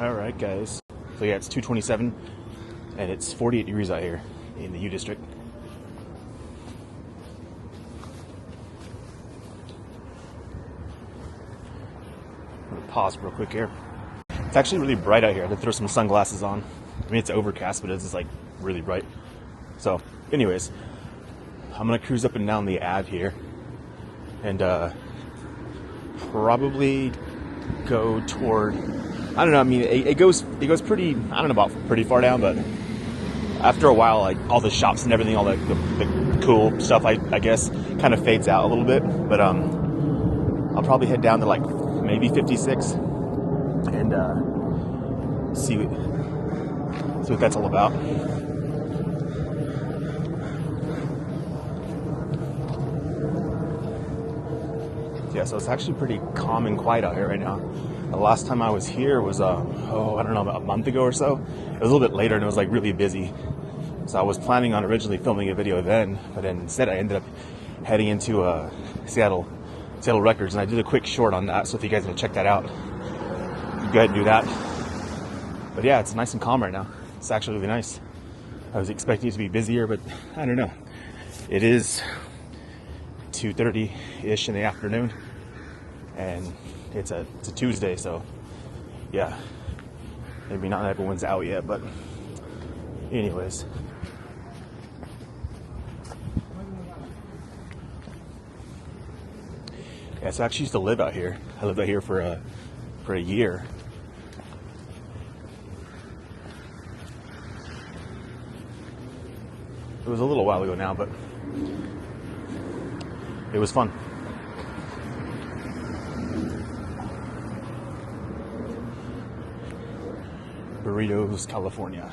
Alright guys, so yeah, it's 2:27 and it's 48 degrees out here in the U District. I'm gonna pause real quick here. It's actually really bright out here. I had to throw some sunglasses on. I mean, it's overcast, but it's just like really bright. So anyways, I'm gonna cruise up and down the Ave here and probably go toward, I don't know, I mean, it goes pretty, I don't know about pretty far down, but after a while, like all the shops and everything, all the cool stuff, I guess, kind of fades out a little bit. But I'll probably head down to like maybe 56 and see what that's all about. Yeah, so it's actually pretty calm and quiet out here right now. The last time I was here was, I don't know, about a month ago or so. It was a little bit later and it was like really busy. So I was planning on originally filming a video then, but then instead I ended up heading into Seattle Records, and I did a quick short on that. So if you guys want to check that out, go ahead and do that. But yeah, it's nice and calm right now. It's actually really nice. I was expecting it to be busier, but I don't know. It is 2:30-ish in the afternoon, and it's a Tuesday, so yeah, maybe not everyone's out yet, but anyways. Yeah, so I actually used to live out here. I lived out here for a year. It was a little while ago now, but it was fun. Burritos, California.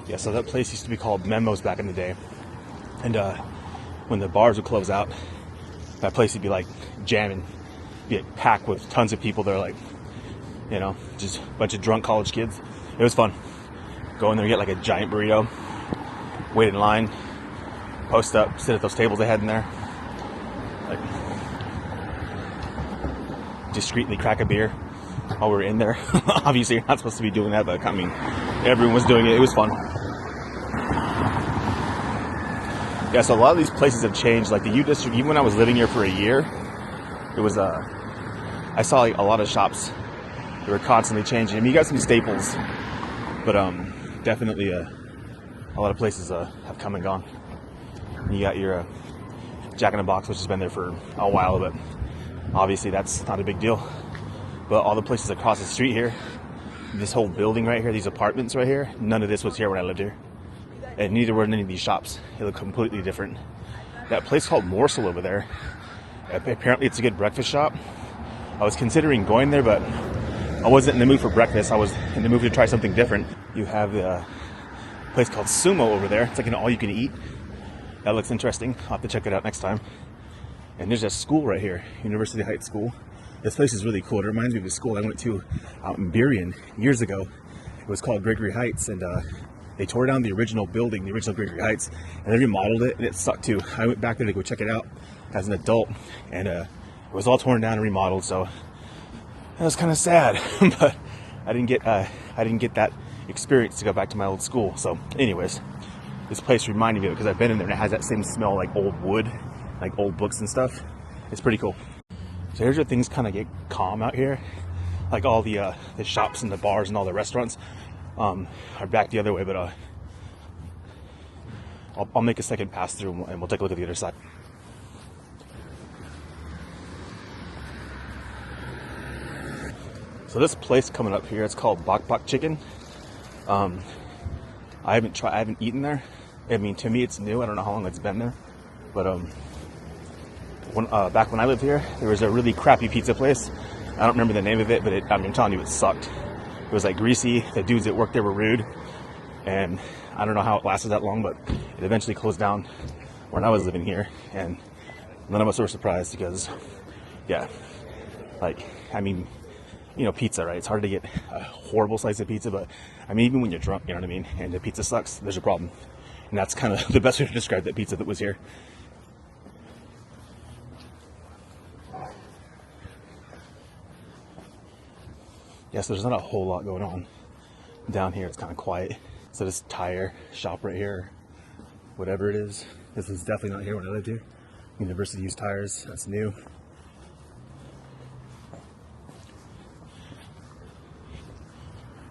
Yeah, so that place used to be called Memo's back in the day. And when the bars would close out, that place would be like jamming. Be packed with tons of people. They're like, you know, just a bunch of drunk college kids. It was fun. Go in there, get like a giant burrito, wait in line, post up, sit at those tables they had in there, like discreetly crack a beer while we were in there. Obviously you're not supposed to be doing that, but I mean, everyone was doing it. It was fun. Yeah, so a lot of these places have changed. Like the U District, even when I was living here for a year, it was I saw like a lot of shops that were constantly changing. I mean, you got some staples, but definitely a lot of places have come and gone. And you got your Jack in the Box, which has been there for a while, but obviously that's not a big deal. But all the places across the street here, this whole building right here, these apartments right here, none of this was here when I lived here. And neither were any of these shops. They look completely different. That place called Morsel over there, apparently it's a good breakfast shop. I was considering going there, but I wasn't in the mood for breakfast. I was in the mood to try something different. You have a place called Sumo over there. It's like an all-you-can-eat. That looks interesting. I'll have to check it out next time. And there's a school right here, University Heights School. This place is really cool. It reminds me of a school I went to out in Burien years ago. It was called Gregory Heights, and they tore down the original building, the original Gregory Heights, and they remodeled it, and it sucked too. I went back there to go check it out as an adult, and it was all torn down and remodeled, so that was kind of sad. But I didn't get that experience to go back to my old school. So anyways, this place reminded me of it because I've been in there and it has that same smell, like old wood, like old books and stuff. It's pretty cool. So here's where things kind of get calm out here. Like all the shops and the bars and all the restaurants are back the other way, but I'll make a second pass through and we'll take a look at the other side. So this place coming up here, it's called Bok Bok Chicken. I haven't eaten there. I mean, to me it's new. I don't know how long it's been there, but back when I lived here, there was a really crappy pizza place. I don't remember the name of it, but I'm telling you, it sucked. It was like greasy. The dudes that worked there were rude, and I don't know how it lasted that long, but it eventually closed down when I was living here, and none of us were surprised because, yeah, like, I mean, you know, pizza, right? It's hard to get a horrible slice of pizza, but I mean, even when you're drunk, you know what I mean, and the pizza sucks, there's a problem. And that's kind of the best way to describe that pizza that was here. Yeah, so there's not a whole lot going on down here. It's kind of quiet. So this tire shop right here, whatever it is, this was definitely not here when I lived here. University used tires, that's new.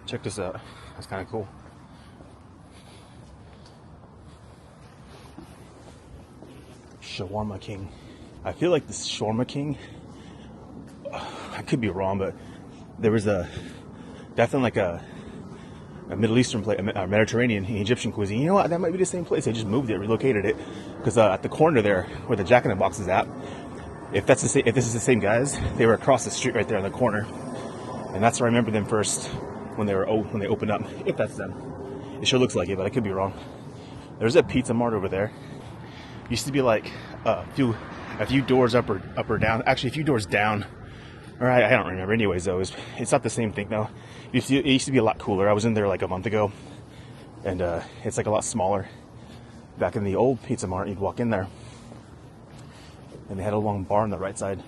Check this out, that's kind of cool. Shawarma King. I feel like this Shawarma King, I could be wrong, but there was definitely like a Middle Eastern place, a Mediterranean, Egyptian cuisine. You know what? That might be the same place. They just moved it, relocated it, because at the corner there, where the Jack in the Box is at, if this is the same guys, they were across the street right there in the corner, and that's where I remember them first when they opened up. If that's them, it sure looks like it, but I could be wrong. There's a Pizza Mart over there. Used to be like a few doors up or down. Actually, a few doors down. Or I don't remember. Anyways, though, it's not the same thing now. It used to be a lot cooler. I was in there like a month ago, and it's like a lot smaller. Back in the old Pizza Mart, you'd walk in there, and they had a long bar on the right side,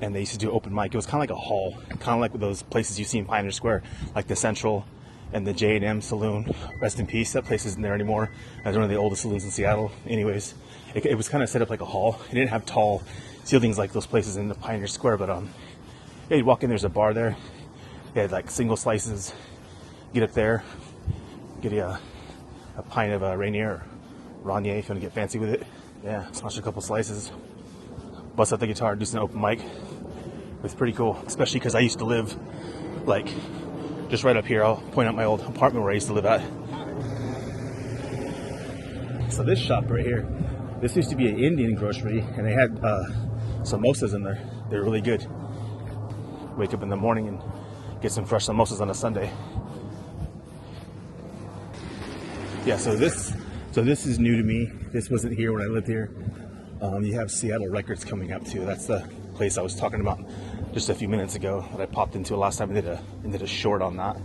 and they used to do open mic. It was kind of like a hall, kind of like those places you see in Pioneer Square, like the Central and the J&M Saloon. Rest in peace. That place isn't there anymore. That's one of the oldest saloons in Seattle. Anyways, it was kind of set up like a hall. It didn't have tall ceilings like those places in the Pioneer Square, but yeah, you'd walk in, there's a bar there. They had like single slices. Get up there, get a pint of Rainier or Ranier if you want to get fancy with it. Yeah, smash a couple slices, bust out the guitar, do some open mic. It's pretty cool, especially because I used to live like just right up here. I'll point out my old apartment where I used to live at. So this shop right here, this used to be an Indian grocery, and they had samosas in there. They're really good. Wake up in the morning and get some fresh samosas on a Sunday. Yeah, so this is new to me. This wasn't here when I lived here. You have Seattle Records coming up too. That's the place I was talking about just a few minutes ago that I popped into last time. I did a short on that.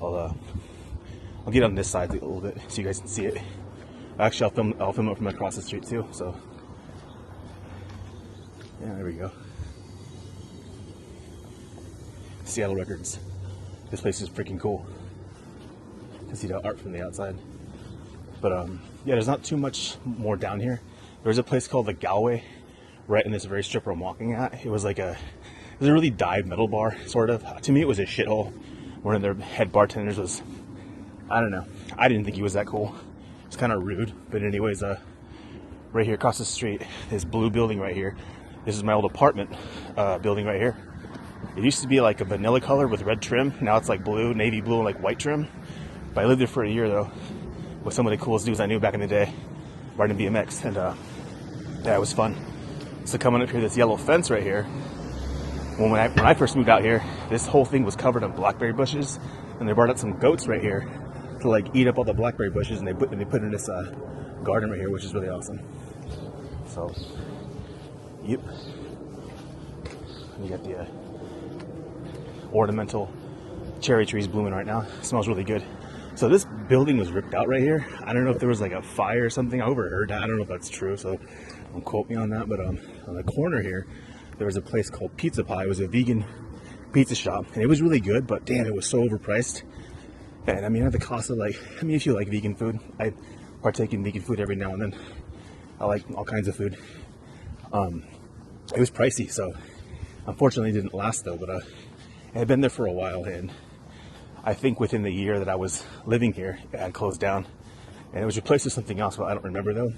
I'll get on this side a little bit so you guys can see it. Actually, I'll film it from across the street too. So yeah, there we go. Seattle Records. This place is freaking cool. You can see the art from the outside. But yeah, there's not too much more down here. There's a place called the Galway, right in this very strip where I'm walking at. It was a really dive metal bar, sort of. To me, it was a shithole. One of their head bartenders was, I don't know. I didn't think he was that cool. It's kind of rude. But anyways, right here across the street, this blue building right here. This is my old apartment building right here. It used to be like a vanilla color with red trim. Now it's like blue, navy blue, and like white trim. But I lived there for a year though, with some of the coolest dudes I knew back in the day, riding BMX, and yeah, it was fun. So coming up here, this yellow fence right here. When I first moved out here, this whole thing was covered in blackberry bushes, and they brought out some goats right here to like eat up all the blackberry bushes, and they put in this garden right here, which is really awesome. So, yep. You got the ornamental cherry trees blooming right now. It smells really good. So this building was ripped out right here. I don't know if there was like a fire or something. I overheard that. I don't know if that's true, so don't quote me on that. But on the corner here, there was a place called Pizza Pie. It was a vegan pizza shop, and it was really good, but damn, it was so overpriced. And I mean, at the cost of if you like vegan food, I partake in vegan food every now and then. I like all kinds of food. It was pricey, so unfortunately it didn't last though, but it had been there for a while, and I think within the year that I was living here, it had closed down, and it was replaced with something else, but I don't remember though. And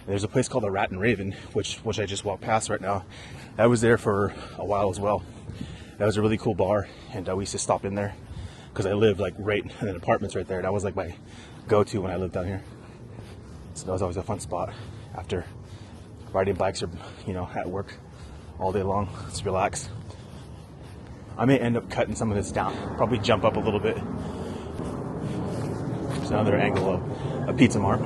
there's a place called the Rat and Raven, which I just walked past right now. I was there for a while as well. That was a really cool bar, and we used to stop in there because I lived like right in the apartments right there. That was like my go-to when I lived down here. So that was always a fun spot after riding bikes or, you know, at work all day long. Let's relax. I may end up cutting some of this down, probably jump up a little bit. There's another angle of a Pizza Mart.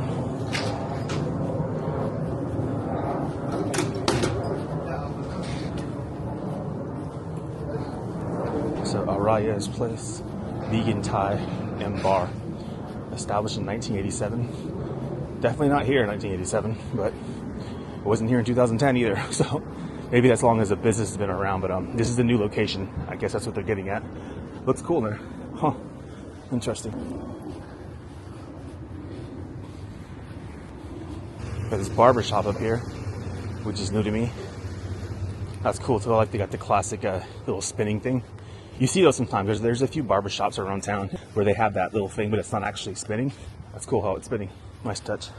So Araya's Place, Vegan Thai and Bar, established in 1987. Definitely not here in 1987, but it wasn't here in 2010 either. So maybe that's long as the business has been around. But this is the new location. I guess that's what they're getting at. Looks cool there. Huh. Interesting. Got this barber shop up here, which is new to me. That's cool too. I like they got the classic little spinning thing. You see those sometimes. There's a few barber shops around town where they have that little thing, but it's not actually spinning. That's cool how it's spinning. Nice touch.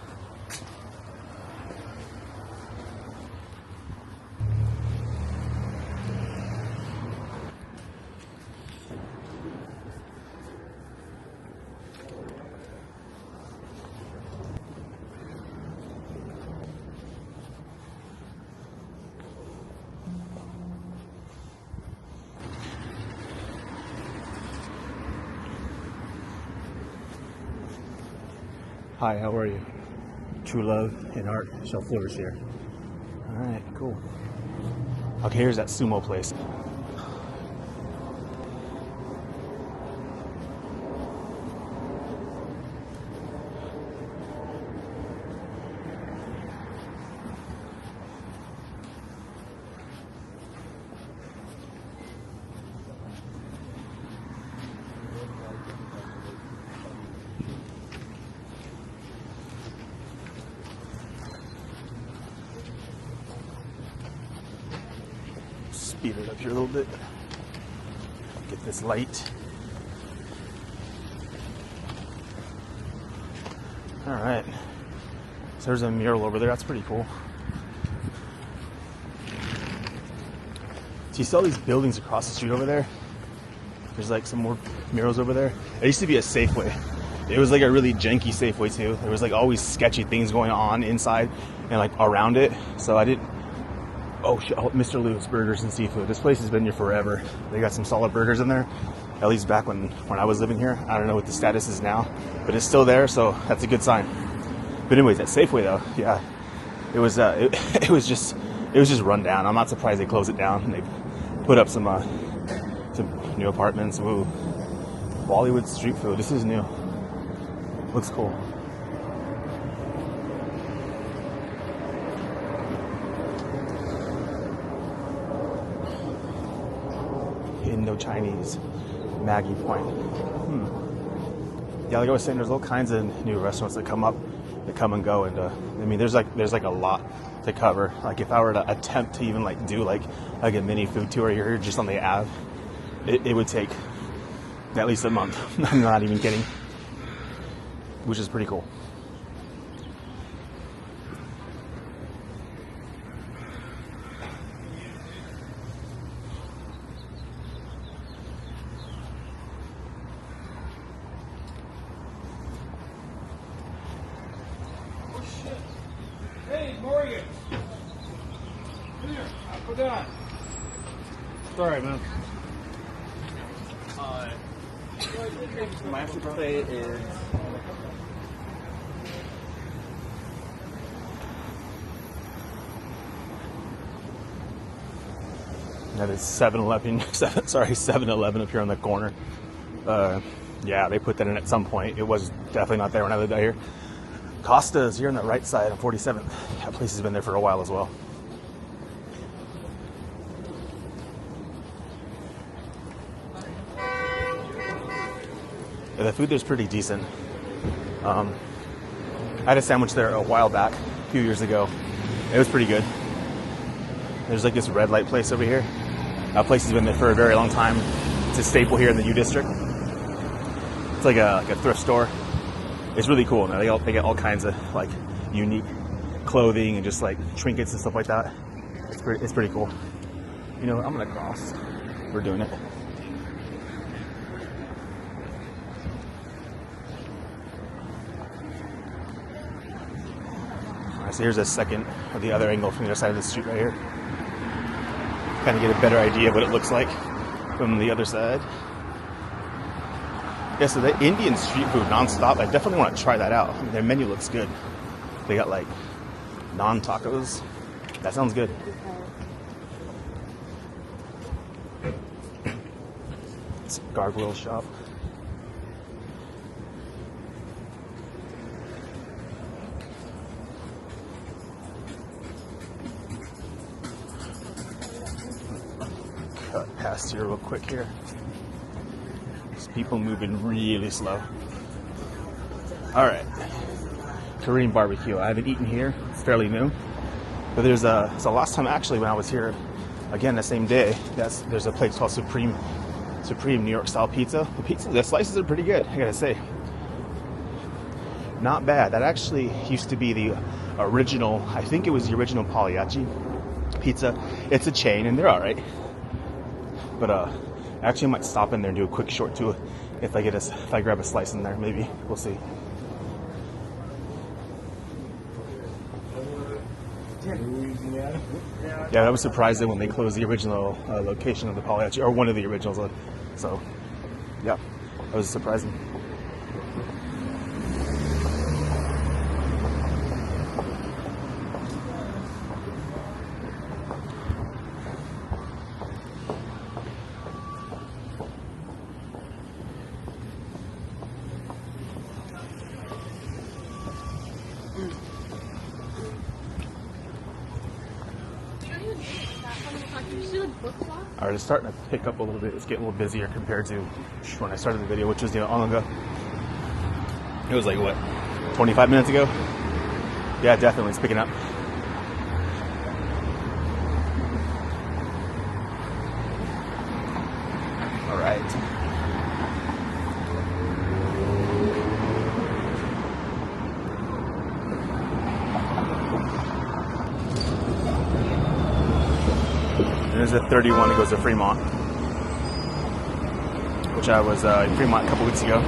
Hi, how are you? True love and art shall flourish here. Alright, cool. Okay, here's that sumo place. Speed it up here a little bit. Get this light. Alright. So there's a mural over there. That's pretty cool. So you see all these buildings across the street over there? There's like some more murals over there. It used to be a Safeway. It was like a really janky Safeway too. There was like always sketchy things going on inside and like around it. So I didn't... Oh, Mr. Lou's Burgers and Seafood. This place has been here forever. They got some solid burgers in there. At least back when I was living here. I don't know what the status is now, but it's still there, so that's a good sign. But anyways, that Safeway though, yeah, it was just run down. I'm not surprised they closed it down. They put up some new apartments. Ooh, Bollywood street food. This is new. Looks cool. Indo-Chinese Maggie Point. Yeah, like I was saying, there's all kinds of new restaurants that come up, that come and go, and I mean, there's like a lot to cover. Like if I were to attempt to even like do like a mini food tour here just on the Ave, it would take at least a month. I'm not even kidding, which is pretty cool. Hey, Morgan. Come here. Put that. Sorry, man. My actual birthday is... That is 7-Eleven up here on the corner. Yeah, they put that in at some point. It was definitely not there when I lived out here. Costa's here on the right side on 47th. That place has been there for a while as well. Yeah, the food there's pretty decent. I had a sandwich there a while back, a few years ago. It was pretty good. There's like this red light place over here. That place has been there for a very long time. It's a staple here in the U District. It's like a thrift store. It's really cool. Now they get all kinds of like unique clothing and just like trinkets and stuff like that. It's pretty cool. You know, I'm gonna cross. We're doing it. So here's a second of the other angle from the other side of the street right here. Kind of get a better idea of what it looks like from the other side. Yeah, so the Indian street food nonstop, I definitely want to try that out. I mean, their menu looks good. They got like naan tacos. That sounds good. It's a gargoyle shop. Cut past here real quick here. There's people moving really slow. All right, Korean barbecue. I haven't eaten here. It's fairly new, but there's a. So last time actually when I was here, again the same day, there's a place called Supreme New York style pizza. The slices are pretty good. I gotta say, not bad. That actually used to be the original. I think it was the original Pagliacci pizza. It's a chain, and they're all right. But actually, I might stop in there and do a quick short tour if I grab a slice in there. Maybe we'll see. Yeah, I was surprised that when they closed the original location of the Pagliacci, or one of the originals. So, yeah, that was surprising. All right, it's starting to pick up a little bit. It's getting a little busier compared to when I started the video, which was long ago. It was like, what, 25 minutes ago? Yeah, definitely, it's picking up. All right. There's a 31 that goes to Fremont, which I was in Fremont a couple weeks ago.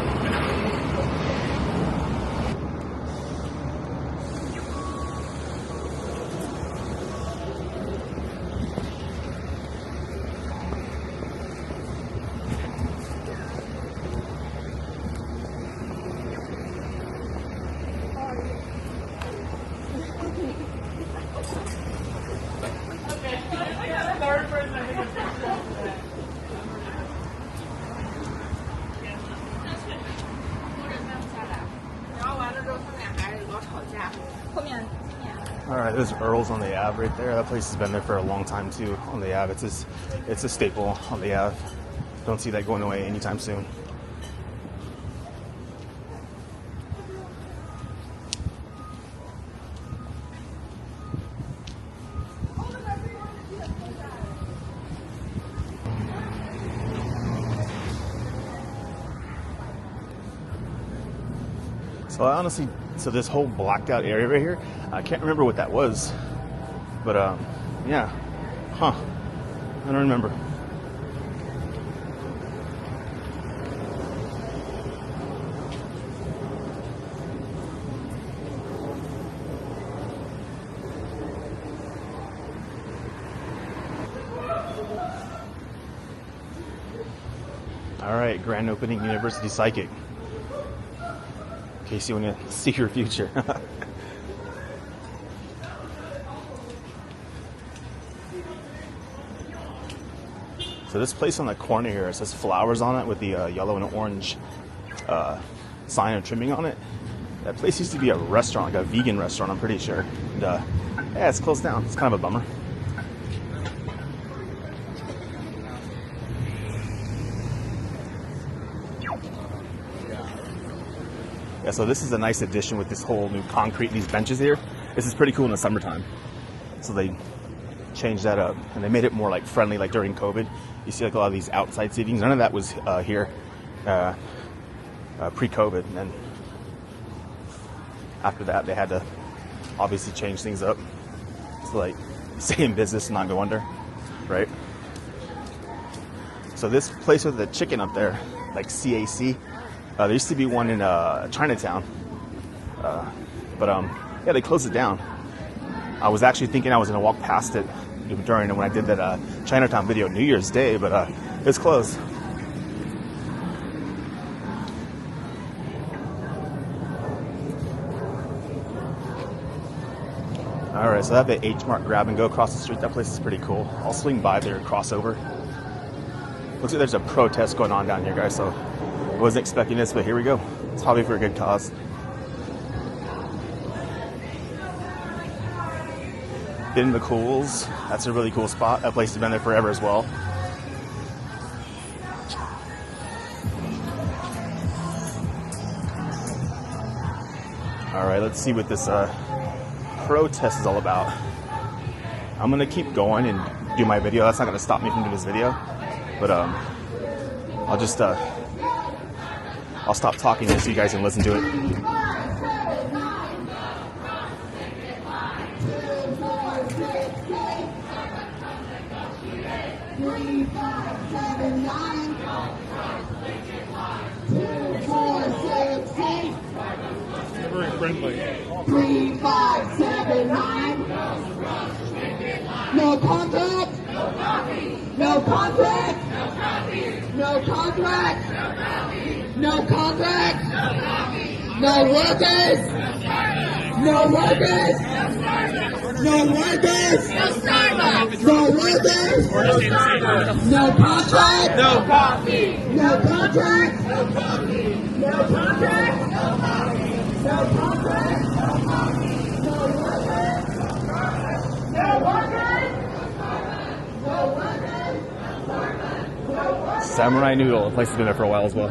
All right, there's Earl's on the Ave right there. That place has been there for a long time too on the Ave. It's a staple on the Ave. Don't see that going away anytime soon. So this whole blacked out area right here, I can't remember what that was, but yeah, I don't remember. All right, grand opening, University Psychic. In case you want to see your future. So this place on the corner here, it says flowers on it with the yellow and orange sign and trimming on it. That place used to be a restaurant, like a vegan restaurant, I'm pretty sure. And, yeah, it's closed down. It's kind of a bummer. Yeah, so this is a nice addition with this whole new concrete, these benches here. This is pretty cool in the summertime. So they changed that up and they made it more like friendly, like during COVID. You see like a lot of these outside seatings. None of that was here pre-COVID. And then after that, they had to obviously change things up. So like stay in business and not go under, right? So this place with the chicken up there, like CAC, there used to be one in Chinatown, but yeah, they closed it down. I was actually thinking I was going to walk past it during when I did that Chinatown video New Year's Day, but it's closed. All right, so I have the H Mart grab and go across the street. That place is pretty cool. I'll swing by there and cross over. Looks like there's a protest going on down here, guys, so I wasn't expecting this, but here we go. It's probably for a good cause. Bin McCool's. That's a really cool spot. That place has been there forever as well. All right, let's see what this protest is all about. I'm gonna keep going and do my video. That's not gonna stop me from doing this video, but I'll just I'll stop talking so you guys can listen to it. Very friendly. 3579. No contract. No copy. No contract. No copy. No contract. No copy. No contract. No copy. No workers. No workers. No workers. No Starbucks. No workers. No contract. No copy. No contract. No copy. No contract. No copy. No contract. No copy. No workers. No workers. No workers. No workers. Samurai Noodle. The place has been there for a while as well.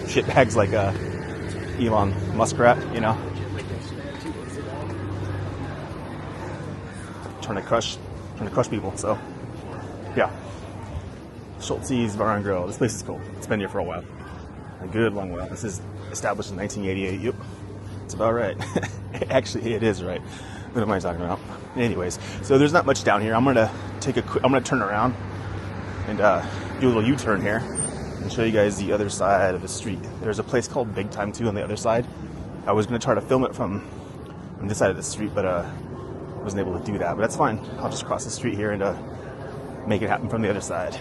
Shitbags like Elon Muskrat, you know, trying to crush people. So yeah, Schultz's Bar and Grill. This place is cool. It's been here for a while, a good long while. This is established in 1988. Yep, it's about right. Actually, it is right. What am I talking about? Anyways, so there's not much down here. I'm gonna turn around and do a little U-turn here and show you guys the other side of the street. There's a place called Big Time on the other side. I was going to try to film it from this side of the street, but wasn't able to do that. But that's fine. I'll just cross the street here and make it happen from the other side.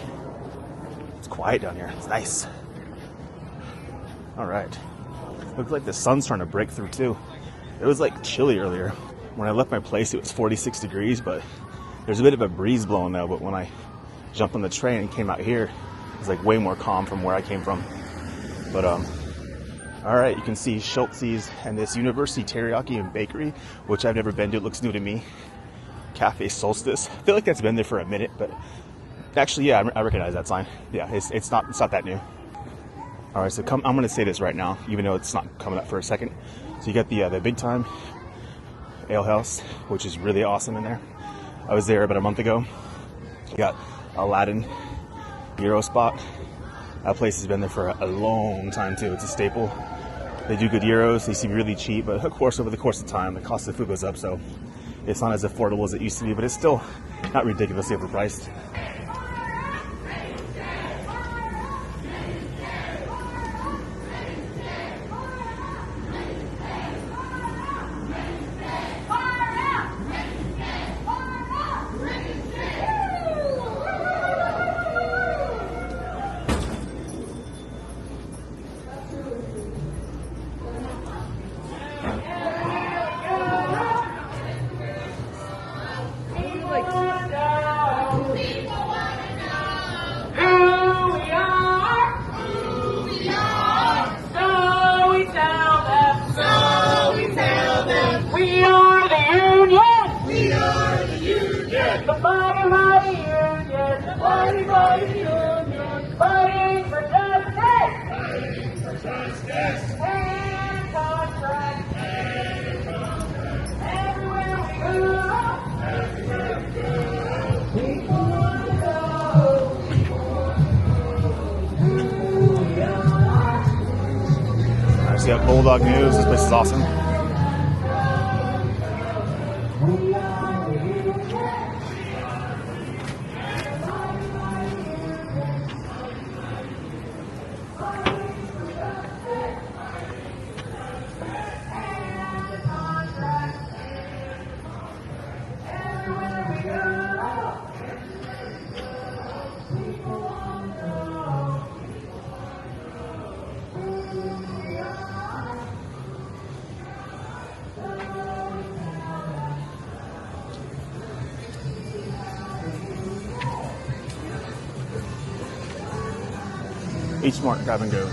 It's quiet down here. It's nice. All right. Looks like the sun's trying to break through too. It was like chilly earlier. When I left my place, it was 46 degrees, but there's a bit of a breeze blowing now. But when I jumped on the train and came out here, it's like way more calm from where I came from. But all right, you can see Schultz's and this University Teriyaki and Bakery, which I've never been to. It looks new to me. Cafe Solstice. I feel like that's been there for a minute, but actually, yeah, I recognize that sign. Yeah, it's not that new. All right, so I'm going to say this right now, even though it's not coming up for a second. So you got the Big Time Alehouse, which is really awesome in there. I was there about a month ago. You got Aladdin Gyro spot. That place has been there for a long time too. It's a staple. They do good gyros. They seem really cheap, but of course, over the course of time, the cost of food goes up, so it's not as affordable as it used to be, but it's still not ridiculously overpriced. So yeah, Bulldog News. This place is awesome. Each Smart Grab and Go.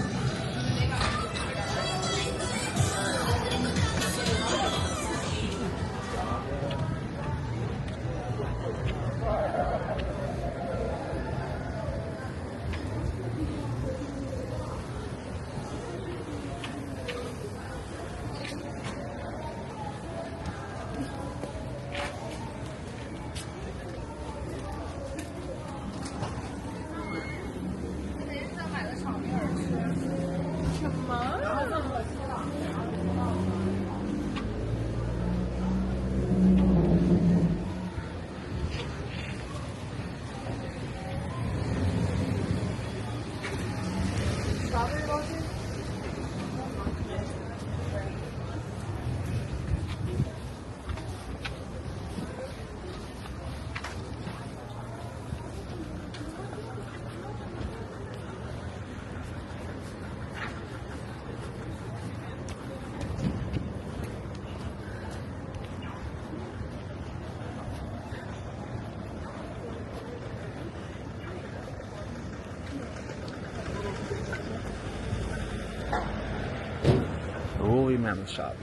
Woolly Mammoth Shop.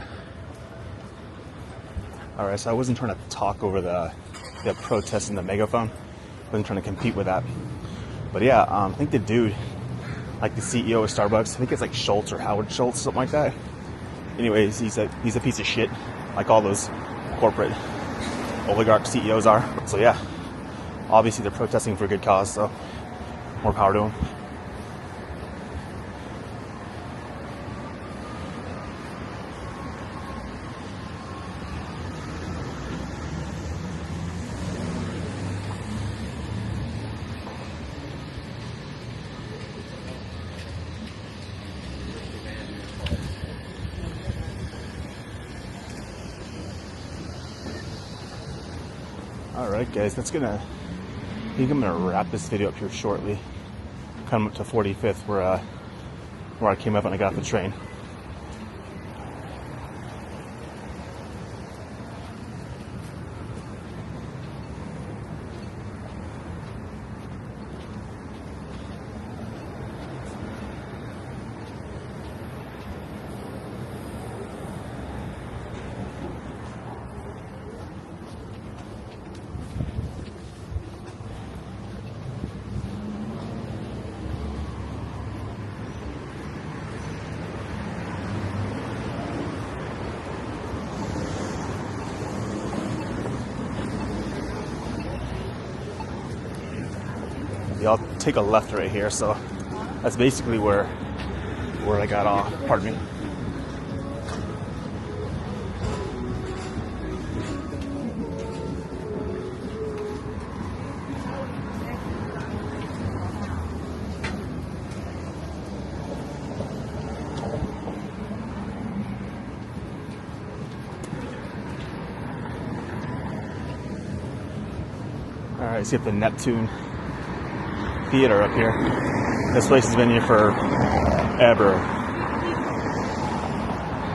Alright, so I wasn't trying to talk over the protest and the megaphone. I wasn't trying to compete with that. But yeah, I think the dude, like the CEO of Starbucks, I think it's like Schultz or Howard Schultz, something like that. Anyways, he's a piece of shit, like all those corporate oligarch CEOs are. So yeah, obviously they're protesting for a good cause, so more power to them. Alright guys, I think I'm gonna wrap this video up here shortly. Come up to 45th where I came up when I got off the train. I'll take a left right here, so that's basically where I got off. Pardon me. Alright, see if the Neptune Theater up here. This place has been here forever.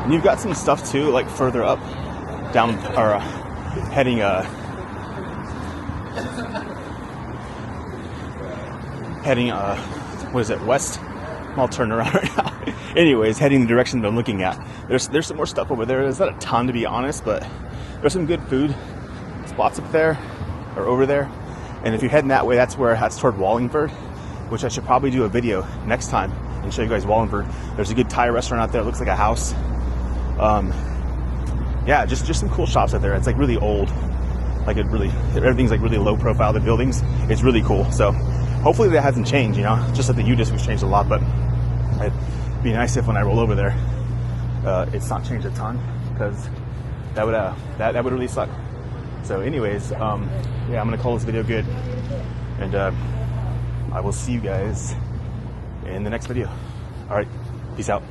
And you've got some stuff too, like further up, down, or heading what is it, west? I'll turn around right now. Anyways, heading the direction they're looking at. There's some more stuff over there. There's not a ton, to be honest, but there's some good food spots up there, or over there. And if you're heading that way, that's toward Wallingford, which I should probably do a video next time and show you guys Wallingford. There's a good Thai restaurant out there. It looks like a house. Yeah, just some cool shops out there. It's like really old. Like everything's like really low profile. The buildings, it's really cool. So hopefully that hasn't changed, you know, just that the U District's changed a lot, but it'd be nice if when I roll over there, it's not changed a ton, because that would really suck. So anyways, yeah, I'm gonna call this video good, and I will see you guys in the next video. All right, peace out.